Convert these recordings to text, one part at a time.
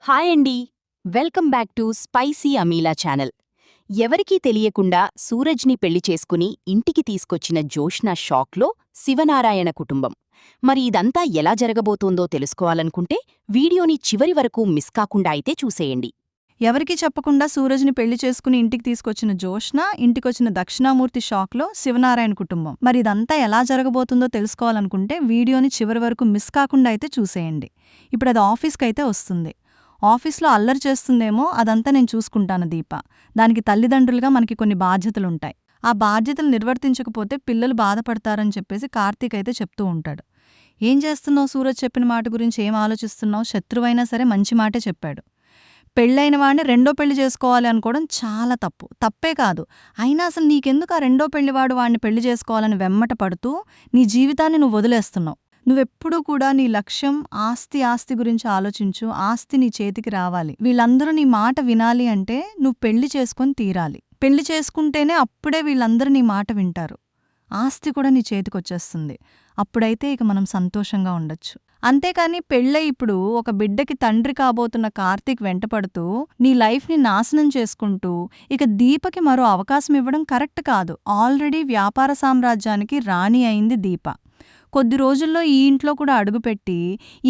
Hi అండి. Welcome back to spicy Ameela channel. ఎవరికీ తెలియకుండా సూరజ్ని పెళ్లి చేసుకుని ఇంటికి తీసుకొచ్చిన జోష్న షాక్లో శివనారాయణ కుటుంబం. మరి ఇదంతా ఎలా జరగబోతోందో తెలుసుకోవాలనుకుంటే వీడియోని చివరి వరకు మిస్ కాకుండా అయితే చూసేయండి. ఎవరికీ చెప్పకుండా సూరజ్ని పెళ్లి చేసుకుని ఇంటికి తీసుకొచ్చిన జోష్న, ఇంటికొచ్చిన దక్షిణామూర్తి షాక్లో శివనారాయణ కుటుంబం. మరి ఇదంతా ఎలా జరగబోతుందో తెలుసుకోవాలనుకుంటే వీడియోని చివరి వరకు మిస్ కాకుండా అయితే చూసేయండి. ఇప్పుడు అది ఆఫీస్కైతే వస్తుంది. ఆఫీస్లో అల్లరి చేస్తుందేమో, అదంతా నేను చూసుకుంటాను దీప. దానికి తల్లిదండ్రులుగా మనకి కొన్ని బాధ్యతలుంటాయి. ఆ బాధ్యతలు నిర్వర్తించకపోతే పిల్లలు బాధపడతారని చెప్పేసి కార్తీక్ అయితే చెప్తూ ఉంటాడు. ఏం చేస్తున్నావు సూరజ్, చెప్పిన మాట గురించి ఏం ఆలోచిస్తున్నావు? శత్రువైనా సరే మంచి మాటే చెప్పాడు. పెళ్ళైన వాడిని రెండో పెళ్లి చేసుకోవాలి అనుకోవడం చాలా తప్పు. తప్పే కాదు, అయినా అసలు నీకెందుకు ఆ రెండో పెళ్లివాడు వాడిని పెళ్లి చేసుకోవాలని వెమ్మట పడుతూ నీ జీవితాన్ని నువ్వు వదిలేస్తున్నావు? నువ్వెప్పుడూ కూడా నీ లక్ష్యం ఆస్తి గురించి ఆలోచించు. ఆస్తి నీ చేతికి రావాలి. వీళ్ళందరూ నీ మాట వినాలి అంటే నువ్వు పెళ్లి చేసుకొని తీరాలి. పెళ్లి చేసుకుంటేనే అప్పుడే వీళ్ళందరూ నీ మాట వింటారు. ఆస్తి కూడా నీ చేతికొచ్చేస్తుంది. అప్పుడైతే ఇక మనం సంతోషంగా ఉండొచ్చు. అంతేకాని పెళ్ళై ఇప్పుడు ఒక బిడ్డకి తండ్రి కాబోతున్న కార్తీక్ వెంటపడుతూ నీ లైఫ్ని నాశనం చేసుకుంటూ ఇక దీపకి మరో అవకాశం ఇవ్వడం కరెక్ట్ కాదు. ఆల్రెడీ వ్యాపార సామ్రాజ్యానికి రాణి అయింది దీప. కొద్ది రోజుల్లో ఈ ఇంట్లో కూడా అడుగుపెట్టి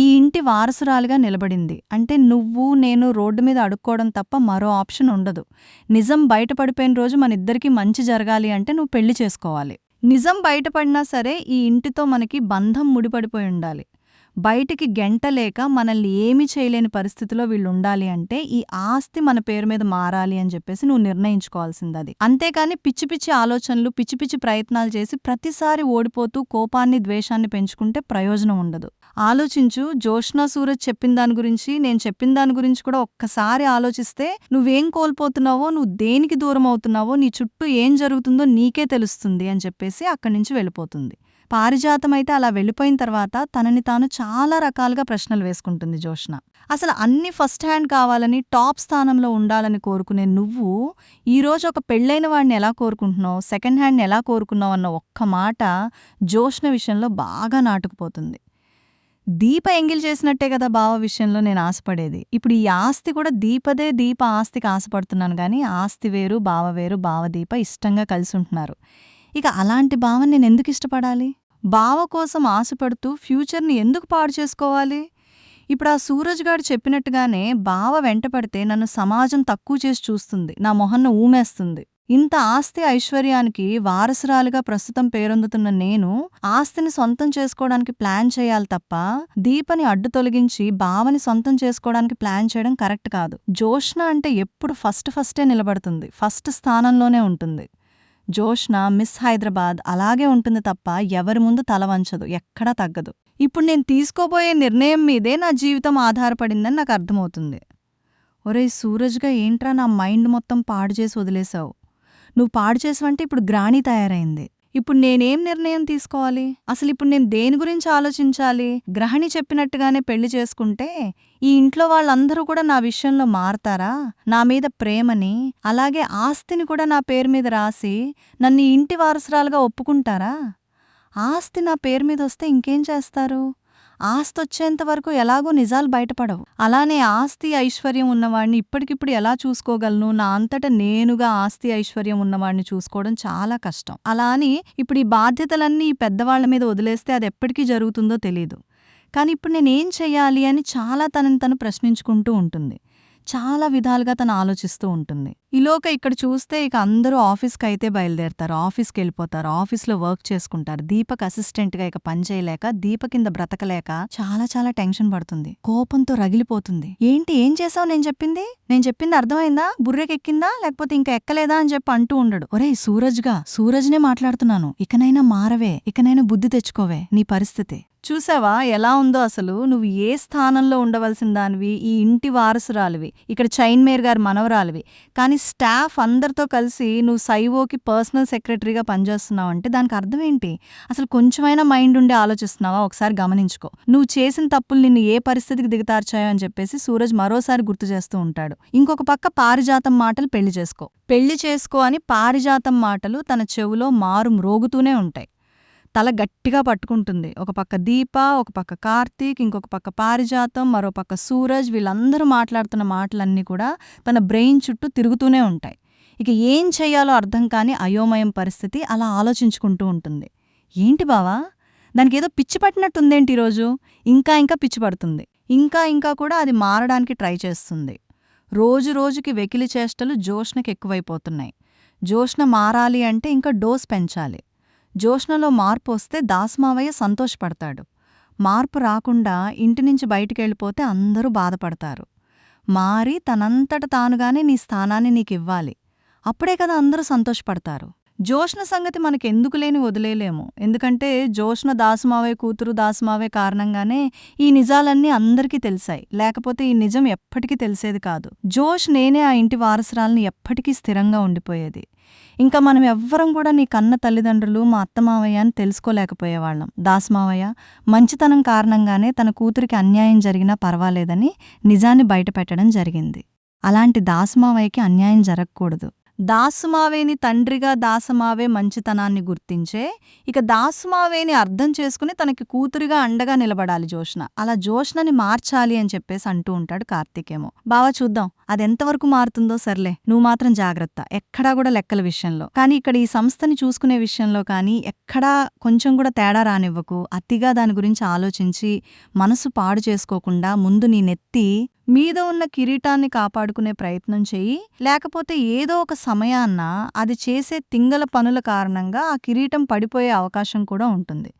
ఈ ఇంటి వారసురాలిగా నిలబడింది. అంటే నువ్వు నేను రోడ్డు మీద అడుక్కోవడం తప్ప మరో ఆప్షన్ ఉండదు. నిజం బయటపడిపోయిన రోజు మనిద్దరికీ మంచి జరగాలి అంటే నువ్వు పెళ్లి చేసుకోవాలి. నిజం బయటపడినా సరే ఈ ఇంటితో మనకి బంధం ముడిపడిపోయి ఉండాలి. బయటికి గెంటలేక మనల్ని ఏమీ చేయలేని పరిస్థితిలో వీళ్ళుండాలి అంటే ఈ ఆస్తి మన పేరు మీద మారాలి అని చెప్పేసి నువ్వు నిర్ణయించుకోవాల్సిందది. అంతేకాని పిచ్చి పిచ్చి ఆలోచనలు, పిచ్చి పిచ్చి ప్రయత్నాలు చేసి ప్రతిసారి ఓడిపోతూ కోపాన్ని, ద్వేషాన్ని పెంచుకుంటే ప్రయోజనం ఉండదు. ఆలోచించు. జోష్నా, సూరజ్ చెప్పిన దాని గురించి, నేను చెప్పిన దాని గురించి కూడా ఒక్కసారి ఆలోచిస్తే నువ్వేం కోల్పోతున్నావో, నువ్వు దేనికి దూరం అవుతున్నావో, నీ చుట్టూ ఏం జరుగుతుందో నీకే తెలుస్తుంది అని చెప్పేసి అక్కడి నుంచి వెళ్ళిపోతుంది. పారిజాతమైతే అలా వెళ్ళిపోయిన తర్వాత తనని తాను చాలా రకాలుగా ప్రశ్నలు వేసుకుంటుంది జోష్న. అసలు అన్ని ఫస్ట్ హ్యాండ్ కావాలని, టాప్ స్థానంలో ఉండాలని కోరుకునే నువ్వు ఈరోజు ఒక పెళ్ళైన వాడిని ఎలా కోరుకుంటున్నావు, సెకండ్ హ్యాండ్ని ఎలా కోరుకున్నావు అన్న ఒక్క మాట జోష్న విషయంలో బాగా నాటుకుపోతుంది. దీప ఎంగిల్ చేసినట్టే కదా బావ విషయంలో నేను ఆశపడేది. ఇప్పుడు ఈ ఆస్తి కూడా దీపదే. దీప ఆస్తికి ఆశపడుతున్నాను గాని ఆస్తి వేరు, బావ వేరు. బావ దీప ఇష్టంగా కలిసి ఉంటున్నారు. ఇక అలాంటి బావని నేనెందుకు ఇష్టపడాలి? బావ కోసం ఆశపడుతూ ఫ్యూచర్ని ఎందుకు పాడు చేసుకోవాలి? ఇప్పుడు ఆ సూరజ్ గారు చెప్పినట్టుగానే బావ వెంటపడితే నన్ను సమాజం తక్కువ చేసి చూస్తుంది, నా మొహన్న ఊమేస్తుంది. ఇంత ఆస్తి ఐశ్వర్యానికి వారసురాలుగా ప్రస్తుతం పేరొందుతున్న నేను ఆస్తిని సొంతం చేసుకోవడానికి ప్లాన్ చేయాలి తప్ప దీపని అడ్డు తొలగించి బావని సొంతం చేసుకోవడానికి ప్లాన్ చేయడం కరెక్ట్ కాదు. జోష్న అంటే ఎప్పుడు ఫస్టే నిలబడుతుంది, ఫస్ట్ స్థానంలోనే ఉంటుంది. జోష్న మిస్ హైదరాబాద్ అలాగే ఉంటుంది తప్ప ఎవరి ముందు తల వంచదు, ఎక్కడా తగ్గదు. ఇప్పుడు నేను తీసుకోబోయే నిర్ణయం మీదే నా జీవితం ఆధారపడిందని నాకు అర్థమవుతుంది. ఒరేయ్ సూరజ్గా, ఏంట్రా నా మైండ్ మొత్తం పాడు చేసి వదిలేశావు? నువ్వు పాడు చేసావంటే ఇప్పుడు గ్రాణి తయారైంది. ఇప్పుడు నేనేం నిర్ణయం తీసుకోవాలి? అసలు ఇప్పుడు నేను దేని గురించి ఆలోచించాలి? గ్రహణి చెప్పినట్టుగానే పెళ్లి చేసుకుంటే ఈ ఇంట్లో వాళ్ళందరూ కూడా నా విషయంలో మారతారా? నా మీద ప్రేమని, అలాగే ఆస్తిని కూడా నా పేరు మీద రాసి నన్ను ఈ ఇంటి వారసురాలుగా ఒప్పుకుంటారా? ఆస్తి నా పేరు మీద వస్తే ఇంకేం చేస్తారు? ఆస్తొచ్చేంతవరకు ఎలాగో నిజాలు బయటపడవు. అలానే ఆస్తి ఐశ్వర్యం ఉన్నవాడిని ఇప్పటికిప్పుడు ఎలా చూసుకోగలను? నా అంతట నేనుగా ఆస్తి ఐశ్వర్యం ఉన్నవాడిని చూసుకోవడం చాలా కష్టం. అలా అని ఇప్పుడు ఈ బాధ్యతలన్నీ ఈ పెద్దవాళ్ల మీద వదిలేస్తే అది ఎప్పటికీ జరుగుతుందో తెలీదు. కాని ఇప్పుడు నేనేం చెయ్యాలి అని చాలా తనని తను ప్రశ్నించుకుంటూ ఉంటుంది. చాలా విధాలుగా తను ఆలోచిస్తూ ఉంటుంది. ఈలోక ఇక్కడ చూస్తే ఇక అందరూ ఆఫీస్కైతే బయలుదేరతారు, ఆఫీస్కెళ్ళిపోతారు, ఆఫీస్లో వర్క్ చేసుకుంటారు. దీపక్ అసిస్టెంట్గా ఇక పనిచేయలేక, దీప కింద బ్రతకలేక చాలా టెన్షన్ పడుతుంది, కోపంతో రగిలిపోతుంది. ఏంటి, ఏం చేసావు? నేను చెప్పింది అర్థమైందా? బుర్రెకెక్కిందా లేకపోతే ఇంకా ఎక్కలేదా అని చెప్పి అంటూ ఉండడు. ఒరేయ్ సూరజ్నే మాట్లాడుతున్నాను, ఇకనైనా మారవే, ఇకనైనా బుద్ధి తెచ్చుకోవే. నీ పరిస్థితి చూసావా ఎలా ఉందో? అసలు నువ్వు ఏ స్థానంలో ఉండవలసిన దానివి? ఈ ఇంటి వారసురాలివి, ఇక్కడ చైన్మేర్ గారి మనవరాలివి. కానీ స్టాఫ్ అందరితో కలిసి నువ్వు సైవోకి పర్సనల్ సెక్రటరీగా పనిచేస్తున్నావంటే దానికి అర్థమేంటి? అసలు కొంచెమైనా మైండ్ ఉండి ఆలోచిస్తున్నావా? ఒకసారి గమనించుకో. నువ్వు చేసిన తప్పులు నిన్ను ఏ పరిస్థితికి దిగతార్చాయో అని చెప్పేసి సూరజ్ మరోసారి గుర్తు చేస్తూ ఉంటాడు. ఇంకొక పక్క పారిజాతం మాటలు పెళ్లి చేసుకో అని పారిజాతం మాటలు తన చెవులో మారు మ్రోగుతూనే ఉంటాయి. తల గట్టిగా పట్టుకుంటుంది. ఒక పక్క దీప, ఒక పక్క కార్తీక్, ఇంకొక పక్క పారిజాతం, మరో పక్క సూరజ్, వీళ్ళందరూ మాట్లాడుతున్న మాటలన్నీ కూడా తన బ్రెయిన్ చుట్టూ తిరుగుతూనే ఉంటాయి. ఇక ఏం చెయ్యాలో అర్థం కాని అయోమయం పరిస్థితి అలా ఆలోచించుకుంటూ ఉంటుంది. ఏంటి బావా, దానికేదో పిచ్చి పట్టినట్టుందేంటి ఈరోజు? ఇంకా పిచ్చి పడుతుంది. ఇంకా కూడా అది మారడానికి ట్రై చేస్తుంది. రోజు రోజుకి వెకిలి చేష్టలు జోష్నకి ఎక్కువైపోతున్నాయి. జోష్న మారాలి అంటే ఇంకా డోస్ పెంచాలి. జోష్నలో మార్పు వస్తే దాసమావయ్య సంతోషపడతాడు. మార్పు రాకుండా ఇంటినుంచి బయటికెళ్ళిపోతే అందరూ బాధపడతారు. మారి తనంతట తానుగానే నీ స్థానాన్ని నీకివ్వాలి. అప్పుడే కదా అందరూ సంతోషపడతారు. జోష్న సంగతి మనకెందుకులేని వదిలేలేము. ఎందుకంటే జోష్న దాసమావయ్య కూతురు, దాసమావయ్య కారణంగానే ఈ నిజాలన్నీ అందరికీ తెలిసాయి. లేకపోతే ఈ నిజం ఎప్పటికీ తెలిసేది కాదు. జోష్ నేనే ఆ ఇంటి వారసురాల్ని ఎప్పటికీ స్థిరంగా ఉండిపోయేది. ఇంకా మనం ఎవ్వరం కూడా నీ కన్న తల్లిదండ్రులు మా అత్తమావయ్య అని తెలుసుకోలేకపోయేవాళ్ళం. దాసమావయ్య మంచితనం కారణంగానే తన కూతురికి అన్యాయం జరిగినా పర్వాలేదని నిజాన్ని బయటపెట్టడం జరిగింది. అలాంటి దాసమావయ్యకి అన్యాయం జరగకూడదు. దాసుమావేని తండ్రిగా దాసమావే మంచితనాన్ని గుర్తించే, ఇక దాసుమావేని అర్థం చేసుకుని తనకి కూతురిగా అండగా నిలబడాలి జోష్న. అలా జోష్నని మార్చాలి అని చెప్పేసి అంటూ ఉంటాడు కార్తీకేమో. బావా చూద్దాం అదెంతవరకు మారుతుందో. సర్లే, నువ్వు మాత్రం జాగ్రత్త, ఎక్కడా కూడా లెక్కల విషయంలో కానీ, ఇక్కడ ఈ సంస్థని చూసుకునే విషయంలో కానీ ఎక్కడా కొంచెం కూడా తేడా రానివ్వకు. అతిగా దాని గురించి ఆలోచించి మనసు పాడు చేసుకోకుండా ముందు నీ నెత్తి మీద ఉన్న కిరీటాన్ని కాపాడుకునే ప్రయత్నం చెయ్యి. లేకపోతే ఏదో ఒక సమయాన్న అది చేసే తింగల పనుల కారణంగా ఆ కిరీటం పడిపోయే అవకాశం కూడా ఉంటుంది.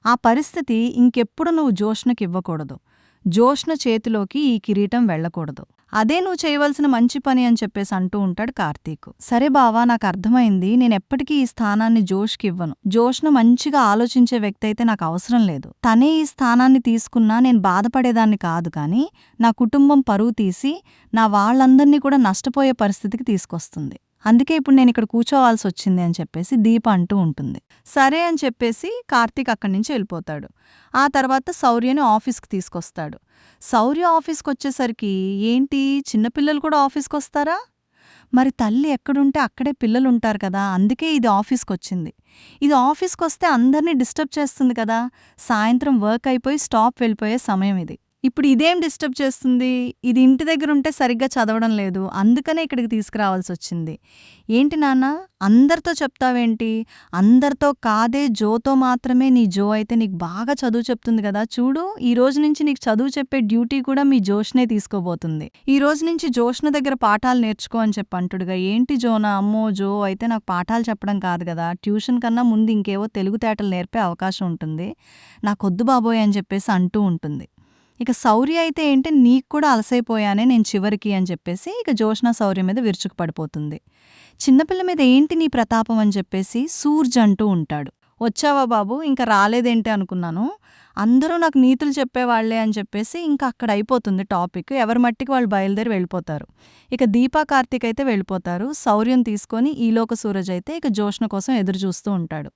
ఆ పరిస్థితి ఇంకెప్పుడు నువ్వు జోష్నకివ్వకూడదు. జోష్న చేతిలోకి ఈ కిరీటం వెళ్లకూడదు. అదే నువ్వు చేయవలసిన మంచి పని అని చెప్పేసి అంటూ ఉంటాడు కార్తీక్. సరే బావా, నాకు అర్థమైంది. నేనెప్పటికీ ఈ స్థానాన్ని జోష్కివ్వను. జోష్న మంచిగా ఆలోచించే వ్యక్తి అయితే నాకు అవసరం లేదు. తనే ఈ స్థానాన్ని తీసుకున్నా నేను బాధపడేదాన్ని కాదు. కానీ నా కుటుంబం పరువు తీసి నా వాళ్ళందర్నీ కూడా నష్టపోయే పరిస్థితికి తీసుకొస్తుంది. అందుకే ఇప్పుడు నేనిక్కడ కూర్చోవాల్సి వచ్చింది అని చెప్పేసి దీప అంటూ ఉంటుంది. సరే అని చెప్పేసి కార్తీక్ అక్కడి నుంచి వెళ్ళిపోతాడు. ఆ తర్వాత శౌర్యని ఆఫీస్కి తీసుకొస్తాడు. శౌర్య ఆఫీస్కొచ్చేసరికి ఏంటి, చిన్నపిల్లలు కూడా ఆఫీస్కొస్తారా? మరి తల్లి ఎక్కడుంటే అక్కడే పిల్లలుంటారు కదా, అందుకే ఇది ఆఫీస్కొచ్చింది. ఇది ఆఫీస్కొస్తే అందర్నీ డిస్టర్బ్ చేస్తుంది కదా. సాయంత్రం వర్క్ అయిపోయి స్టాప్ వెళ్ళిపోయే సమయం ఇది. ఇప్పుడు ఇదేం డిస్టర్బ్ చేస్తుంది? ఇది ఇంటి దగ్గరుంటే సరిగ్గా చదవడం లేదు, అందుకనే ఇక్కడికి తీసుకురావాల్సొచ్చింది. ఏంటి నాన్నా, అందరితో చెప్తావేంటి? అందరితో కాదే, జోతో మాత్రమే. నీ జో అయితే నీకు బాగా చదువు చెప్తుంది కదా. చూడు, ఈ రోజు నుంచి నీకు చదువు చెప్పే డ్యూటీ కూడా మీ జోష్నే తీసుకోబోతుంది. ఈ రోజు నుంచి జోష్న దగ్గర పాఠాలు నేర్చుకో అని చెప్పంటుడుగా. ఏంటి జోనా? అమ్మో, జో అయితే నాకు పాఠాలు చెప్పడం కాదు కదా, ట్యూషన్ కన్నా ముందు ఇంకేవో తెలుగు తేటలు నేర్పే అవకాశం ఉంటుంది. నాకొద్దు బాబోయ్ అని చెప్పేసి అంటూ ఉంటుంది. ఇక శౌర్య అయితే ఏంటి, నీకు కూడా అలసైపోయానే నేను చివరికి అని చెప్పేసి ఇక జోష్న శౌర్య మీద విరుచుకుపడిపోతుంది. చిన్నపిల్ల మీద ఏంటి నీ ప్రతాపం అని చెప్పేసి సూర్జ్ అంటూ ఉంటాడు. వచ్చావా బాబు, ఇంకా రాలేదేంటి అనుకున్నాను. అందరూ నాకు నీతులు చెప్పేవాళ్లే అని చెప్పేసి ఇంకా అక్కడ అయిపోతుంది టాపిక్. ఎవరి మట్టికి వాళ్ళు బయలుదేరి వెళ్ళిపోతారు. ఇక దీపా కార్తీక్ అయితే వెళ్ళిపోతారు. శౌర్యం తీసుకొని ఈలోక సూరజ్ అయితే ఇక జోష్న కోసం ఎదురుచూస్తూ ఉంటాడు.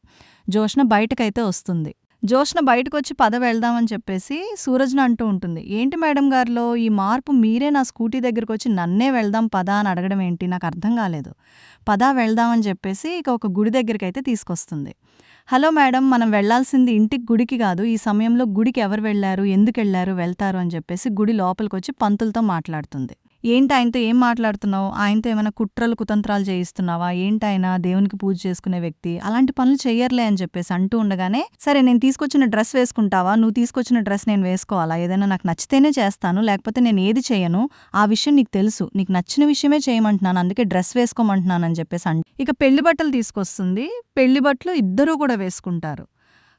జోష్న బయటకైతే వస్తుంది. జోష్న బయటకొచ్చి పద వెళ్దామని చెప్పేసి సూరజ్ను అంటూ ఉంటుంది. ఏంటి మేడం గారిలో ఈ మార్పు? మీరే నా స్కూటీ దగ్గరకొచ్చి నన్నే వెళ్దాం పదా అని అడగడం ఏంటి? నాకు అర్థం కాలేదు. పదా వెళ్దామని చెప్పేసి ఇక ఒక గుడి దగ్గరికైతే తీసుకొస్తుంది. హలో మేడం, మనం వెళ్లాల్సింది ఇంటికి, గుడికి కాదు. ఈ సమయంలో గుడికి ఎవరు వెళ్లారు, ఎందుకెళ్లారు, వెళ్తారు అని చెప్పేసి గుడి లోపలికొచ్చి పంతులతో మాట్లాడుతుంది. ఏంటి ఆయనతో ఏం మాట్లాడుతున్నావు? ఆయనతో ఏమైనా కుట్రలు కుతంత్రాలు చేయిస్తున్నావా? ఏంటాయన దేవునికి పూజ చేసుకునే వ్యక్తి, అలాంటి పనులు చెయ్యర్లే అని చెప్పేసి అంటూ ఉండగానే, సరే నేను తీసుకొచ్చిన డ్రెస్ వేసుకుంటావా? నువ్వు తీసుకొచ్చిన డ్రెస్ నేను వేసుకోవాలా? ఏదైనా నాకు నచ్చితేనే చేస్తాను, లేకపోతే నేను ఏది చేయను. ఆ విషయం నీకు తెలుసు. నీకు నచ్చిన విషయమే చేయమంటున్నాను, అందుకే డ్రెస్ వేసుకోమంటున్నాను అని చెప్పేసి ఇక పెళ్లి బట్టలు తీసుకొస్తుంది. పెళ్లి బట్టలు ఇద్దరూ కూడా వేసుకుంటారు.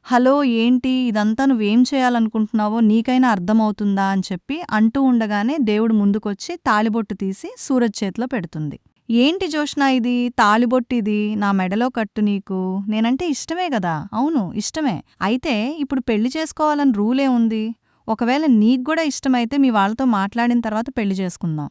హలో, ఏంటి ఇదంతా, నువ్వేం చేయాలనుకుంటున్నావో నీకైనా అర్థమవుతుందా అని చెప్పి అంటూ ఉండగానే దేవుడు ముందుకొచ్చి తాళిబొట్టు తీసి సూరజ్ చేతిలో పెడుతుంది. ఏంటి జోష్నా ఇది? తాళిబొట్టు ఇది నా మెడలో కట్టు. నీకు నేనంటే ఇష్టమే కదా? అవును, ఇష్టమే. అయితే ఇప్పుడు పెళ్లి చేసుకోవాలని రూలే ఉంది. ఒకవేళ నీకు కూడా ఇష్టమైతే మీ వాళ్ళతో మాట్లాడిన తర్వాత పెళ్లి చేసుకుందాం.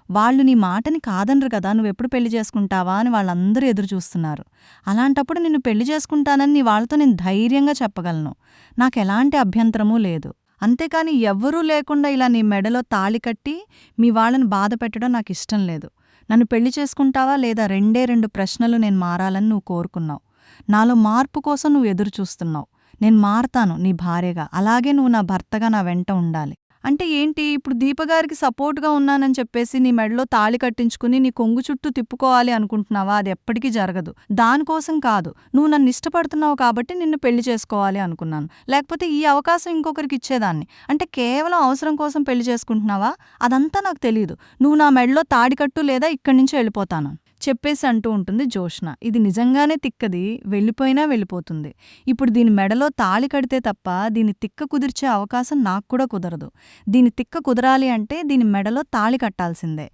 వాళ్ళు నీ మాటని కాదనరు కదా, నువ్వెప్పుడు పెళ్లి చేసుకుంటావా అని వాళ్ళందరూ ఎదురుచూస్తున్నారు. అలాంటప్పుడు నిన్ను పెళ్లి చేసుకుంటానని నీ వాళ్ళతో నేను ధైర్యంగా చెప్పగలను. నాకెలాంటి అభ్యంతరమూ లేదు. అంతేకాని ఎవ్వరూ లేకుండా ఇలా నీ మెడలో తాళి కట్టి మీ వాళ్ళని బాధ పెట్టడం నాకిష్టం లేదు. నన్ను పెళ్లి చేసుకుంటావా లేదా? రెండే రెండు ప్రశ్నలు నేను మారాలని నువ్వు కోరుకున్నావు. నాలో మార్పు కోసం నువ్వు ఎదురుచూస్తున్నావు. నేను మారతాను నీ భార్యగా, అలాగే నువ్వు నా భర్తగా నా వెంట ఉండాలి. అంటే ఏంటి, ఇప్పుడు దీపగారికి సపోర్ట్గా ఉన్నానని చెప్పేసి నీ మెడలో తాళి కట్టించుకుని నీ కొంగు చుట్టూ తిప్పుకోవాలి అనుకుంటున్నావా? అది ఎప్పటికీ జరగదు. దానికోసం కాదు, నువ్వు నన్ను ఇష్టపడుతున్నావు కాబట్టి నిన్ను పెళ్లి చేసుకోవాలి అనుకున్నాను. లేకపోతే ఈ అవకాశం ఇంకొకరికి ఇచ్చేదాన్ని. అంటే కేవలం అవసరం కోసం పెళ్లి చేసుకుంటున్నావా? అదంతా నాకు తెలీదు. నువ్వు నా మెడలో తాడి కట్టు లేదా ఇక్కడి నుంచి వెళ్ళిపోతాను చెప్పేసి అంటూ ఉంటుంది జోష్న. ఇది నిజంగానే తిక్కది, వెళ్ళిపోయినా వెళ్ళిపోతుంది. ఇప్పుడు దీని మెడలో తాళి కడితే తప్ప దీని తిక్క కుదిర్చే అవకాశం నాకు కూడా కుదరదు. దీని తిక్క కుదరాలి అంటే దీని మెడలో తాళి కట్టాల్సిందే.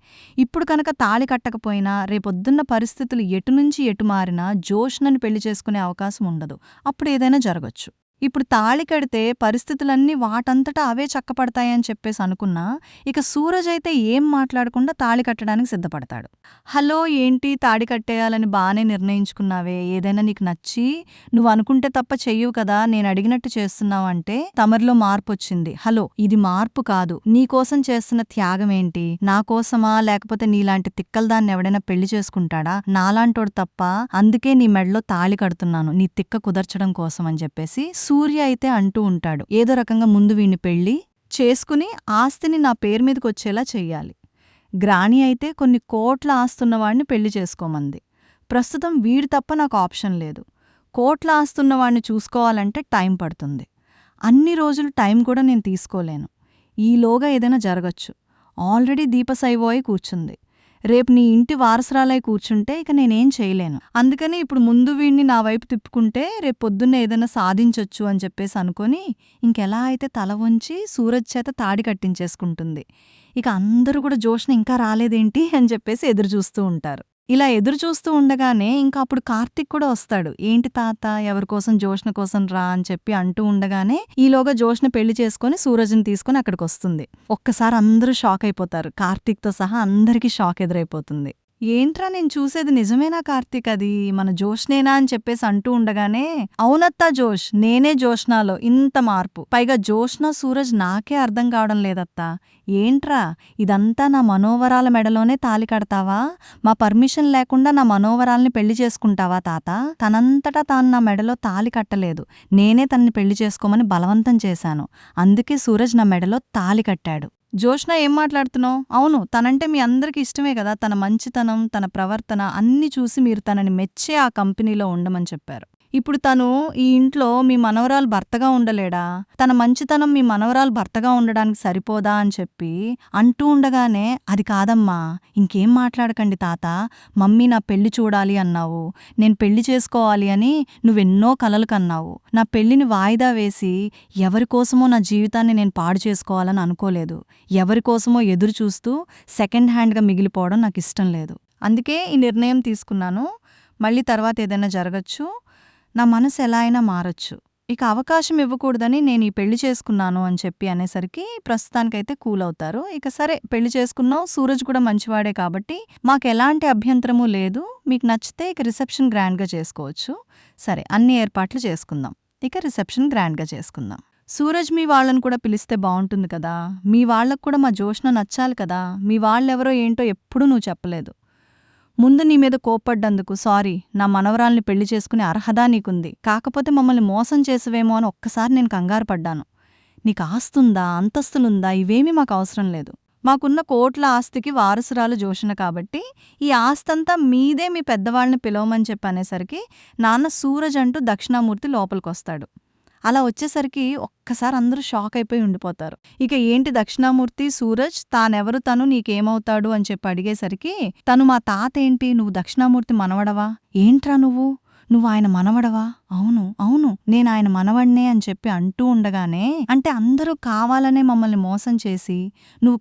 ఇప్పుడు కనుక తాళి కట్టకపోయినా రేపొద్దున్న పరిస్థితులు ఎటునుంచి ఎటు మారినా జోష్నని పెళ్లి చేసుకునే అవకాశం ఉండదు. అప్పుడు ఏదైనా జరగచ్చు. ఇప్పుడు తాళి కడితే పరిస్థితులన్నీ వాటంతటా అవే చక్కపడతాయని చెప్పేసి అనుకున్నా, ఇక సూరజ్ అయితే ఏం మాట్లాడకుండా తాళి కట్టడానికి సిద్ధపడతాడు. హలో, ఏంటి తాళి కట్టేయాలని బానే నిర్ణయించుకున్నావే, ఏదైనా నీకు నచ్చి నువ్వు అనుకుంటే తప్ప చెయ్యవు కదా, నేను అడిగినట్టు చేస్తున్నావంటే తమరిలో మార్పొచ్చింది. హలో, ఇది మార్పు కాదు, నీకోసం చేస్తున్న త్యాగమేంటి? నా కోసమా, లేకపోతే నీలాంటి తిక్కలదాన్ని ఎవడైనా పెళ్లి చేసుకుంటాడా? నాలాంటోడు తప్ప, అందుకే నీ మెడలో తాళి కడుతున్నాను నీ తిక్క కుదర్చడం కోసం అని చెప్పేసి సూర్య అయితే అంటూ ఉంటాడు. ఏదో రకంగా ముందు వీణ్ణి పెళ్లి చేసుకుని ఆస్తిని నా పేరు మీదకొచ్చేలా చెయ్యాలి. గ్రాని అయితే కొన్ని కోట్ల ఆస్తున్నవాణ్ణి పెళ్లి చేసుకోమంది. ప్రస్తుతం వీడు తప్ప నాకు ఆప్షన్ లేదు. కోట్ల ఆస్తున్నవాణ్ణి చూసుకోవాలంటే టైం పడుతుంది. అన్ని రోజులు టైం కూడా నేను తీసుకోలేను. ఈలోగా ఏదైనా జరగచ్చు. ఆల్రెడీ దీపసైవోయి కూర్చుంది. రేపు నీ ఇంటి వారసురాలై కూర్చుంటే ఇక నేనేం చేయలేను. అందుకని ఇప్పుడు ముందు వీణ్ణి నా వైపు తిప్పుకుంటే రేపొద్దున్న ఏదైనా సాధించొచ్చు అని చెప్పేసి అనుకొని ఇంకెలా అయితే తల వంచి సూరజ్ చేత తాడి కట్టించేసుకుంటుంది. ఇక అందరూ కూడా జోష్న ఇంకా రాలేదేంటి అని చెప్పేసి ఎదురుచూస్తూ ఉంటారు. ఇలా ఎదురుచూస్తూ ఉండగానే ఇంకా అప్పుడు కార్తీక్ కూడా వస్తాడు. ఏంటి తాత, ఎవరికోసం? జోష్న కోసం రా అని చెప్పి అంటూ ఉండగానే ఈలోగా జోష్న పెళ్లి చేసుకుని సూరజ్ని తీసుకుని అక్కడికొస్తుంది. ఒక్కసారి అందరూ షాక్ అయిపోతారు. కార్తీక్తో సహా అందరికీ షాక్ ఎదురైపోతుంది. ఏంట్రా నేను చూసేది నిజమేనా కార్తీక్, అది మన జోష్నేనా అని చెప్పేసి అంటూ ఉండగానే, అవునత్తా జోష్, నేనే జోష్నాలో ఇంత మార్పు. పైగా జోష్న సూరజ్ నాకే అర్థం కావడం లేదత్తా. ఏంట్రా ఇదంతా నా మనోవరాల మెడలోనే తాలి కడతావా? మా పర్మిషన్ లేకుండా నా మనోవరాల్ని పెళ్లి చేసుకుంటావా తాత? తనంతటా తాను నా మెడలో తాలి కట్టలేదు, నేనే తన్ని పెళ్లి చేసుకోమని బలవంతం చేశాను. అందుకే సూరజ్ నా మెడలో తాలి కట్టాడు. జోష్న ఏం మాట్లాడుతున్నావు? అవును, తనంటే మీ అందరికీ ఇష్టమే కదా. తన మంచితనం, తన ప్రవర్తన అన్నీ చూసి మీరు తనని మెచ్చే ఆ కంపెనీలో ఉండమని చెప్పారు. ఇప్పుడు తను ఈ ఇంట్లో మీ మనవరాలు భర్తగా ఉండలేడా? తన మంచితనం మీ మనవరాలు భర్తగా ఉండడానికి సరిపోదా అని చెప్పి అంటూ ఉండగానే, అది కాదమ్మా, ఇంకేం మాట్లాడకండి తాత. మమ్మీ నా పెళ్లి చూడాలి అన్నావు, నేను పెళ్లి చేసుకోవాలి అని నువ్వెన్నో కలలు కన్నావు. నా పెళ్లిని వాయిదా వేసి ఎవరికోసమో నా జీవితాన్ని నేను పాడు చేసుకోవాలని అనుకోలేదు. ఎవరికోసమో ఎదురుచూస్తూ సెకండ్ హ్యాండ్గా మిగిలిపోవడం నాకు ఇష్టం లేదు. అందుకే ఈ నిర్ణయం తీసుకున్నాను. మళ్ళీ తర్వాత ఏదైనా జరగచ్చు, నా మనసు ఎలా అయినా మారచ్చు. ఇక అవకాశం ఇవ్వకూడదని నేను ఈ పెళ్లి చేసుకున్నాను అని చెప్పి అనేసరికి ప్రస్తుతానికైతే కూల్ అవుతారు. ఇక సరే, పెళ్లి చేసుకున్నావు, సూరజ్ కూడా మంచివాడే కాబట్టి మాకెలాంటి అభ్యంతరమూ లేదు. మీకు నచ్చితే ఇక రిసెప్షన్ గ్రాండ్గా చేసుకోవచ్చు. సరే, అన్ని ఏర్పాట్లు చేసుకుందాం. ఇక రిసెప్షన్ గ్రాండ్గా చేసుకుందాం. సూరజ్ మీ వాళ్ళను కూడా పిలిస్తే బావుంటుంది కదా. మీ వాళ్లకు కూడా మా జోష్న నచ్చాలి కదా. మీ వాళ్ళెవరో ఏంటో ఎప్పుడూ నువ్వు చెప్పలేదు. ముందు నీ మీద కోప్పడ్డందుకు సారీ. నా మనవరాల్ని పెళ్లి చేసుకునే అర్హత నీకుంది. కాకపోతే మమ్మల్ని మోసం చేసేవేమో అని ఒక్కసారి నేను కంగారు పడ్డాను. నీకు ఆస్తుందా, అంతస్తులుందా, ఇవేమీ మాకు అవసరం లేదు. మాకున్న కోట్ల ఆస్తికి వారసురాలు జోష్న కాబట్టి ఈ ఆస్తంతా మీదే, మీ పెద్దవాళ్ళని పిలవమని చెప్పి అనేసరికి నాన్న సూరజ్ అంటూ దక్షిణామూర్తి లోపలికొస్తాడు. అలా వచ్చేసరికి ఒక్కసారి అందరూ షాక్ అయిపోయి ఉండిపోతారు. ఇక ఏంటి దక్షిణామూర్తి, సూరజ్ తానెవరు, తను నీకేమవుతాడు అని చెప్పి అడిగేసరికి, తను మా తాత ఏంటి, నువ్వు దక్షిణామూర్తి మనవడవా? ఏంట్రా నువ్వు ఆయన మనవడవా? అవును అవును, నేను ఆయన మనవడ్నే అని చెప్పి అంటూ ఉండగానే, అంటే అందరూ కావాలనే మమ్మల్ని మోసం చేసి నువ్వు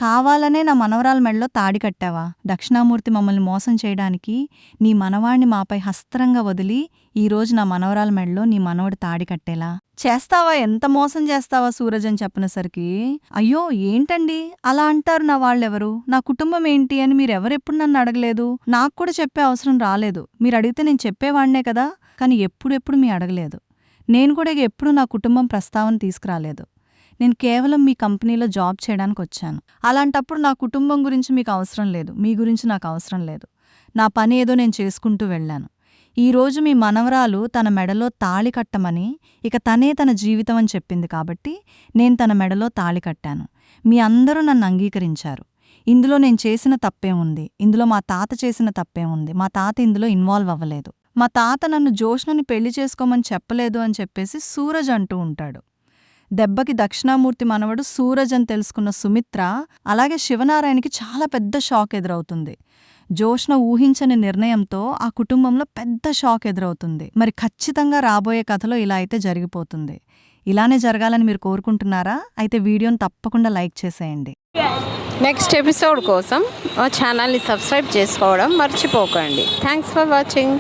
కావాలనే నా మనవరాల మెడలో తాడి కట్టావా? దక్షిణామూర్తి మమ్మల్ని మోసం చేయడానికి నీ మనవాణ్ణి మాపై హస్త్రంగా వదిలి ఈరోజు నా మనవరాల మెడలో నీ మనవడి తాడి కట్టేలా చేస్తావా? ఎంత మోసం చేస్తావా సూరజ్ అని చెప్పనేసరికి, అయ్యో ఏంటండి అలా అంటారు, నా వాళ్ళెవరు, నా కుటుంబం ఏంటి అని మీరెవరెప్పుడు నన్ను అడగలేదు. నాకు కూడా చెప్పే అవసరం రాలేదు. మీరు అడిగితే నేను చెప్పేవాణ్ణే కదా, కానీ ఎప్పుడెప్పుడు మీ అడగలేదు. నేను కూడా ఎప్పుడూ నా కుటుంబం ప్రస్తావన తీసుకురాలేదు. నేను కేవలం మీ కంపెనీలో జాబ్ చేయడానికి వచ్చాను. అలాంటప్పుడు నా కుటుంబం గురించి మీకు అవసరం లేదు, మీ గురించి నాకు అవసరం లేదు. నా పని ఏదో నేను చేసుకుంటూ వెళ్ళాను. ఈరోజు మీ మనవరాలు తన మెడలో తాళి కట్టమని, ఇక తనే తన జీవితం అని చెప్పింది కాబట్టి నేను తన మెడలో తాళి కట్టాను. మీ అందరూ నన్ను అంగీకరించారు. ఇందులో నేను చేసిన తప్పేముంది? ఇందులో మా తాత చేసిన తప్పేముంది? మా తాత ఇందులో ఇన్వాల్వ్ అవ్వలేదు. మా తాత నన్ను జోష్నని పెళ్లి చేసుకోమని చెప్పలేదు అని చెప్పేసి సూరజ్ అంటూ ఉంటాడు. దెబ్బకి దక్షిణామూర్తి మనవడు సూరజ్ అని తెలుసుకున్న సుమిత్ర, అలాగే శివనారాయణకి చాలా పెద్ద షాక్ ఎదురవుతుంది. జోష్న ఊహించని నిర్ణయంతో ఆ కుటుంబంలో పెద్ద షాక్ ఎదురవుతుంది. మరి ఖచ్చితంగా రాబోయే కథలో ఇలా అయితే జరిగిపోతుంది. ఇలానే జరగాలని మీరు కోరుకుంటున్నారా? అయితే వీడియోని తప్పకుండా లైక్ చేసేయండి. నెక్స్ట్ ఎపిసోడ్ కోసం మా ఛానల్ని సబ్స్క్రైబ్ చేసుకోవడం మర్చిపోకండి. Thanks for watching.